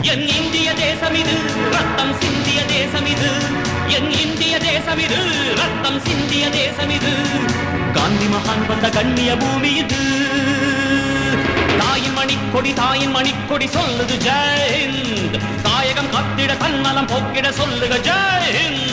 என் இந்திய தேசம் இது ரத்தம் சிந்திய தேசம் இது என் இந்திய தேசம் இது ரத்தம் சிந்திய தேசம் இது காந்தி மகான் வந்த கண்ணிய பூமி இது தாயின் மணிக்கொடி சொல்லுது ஜெய் ஹிந்த் தாயகம் காத்திட தன்னலம் போக்கிட சொல்லுக ஜெய் ஹிந்த்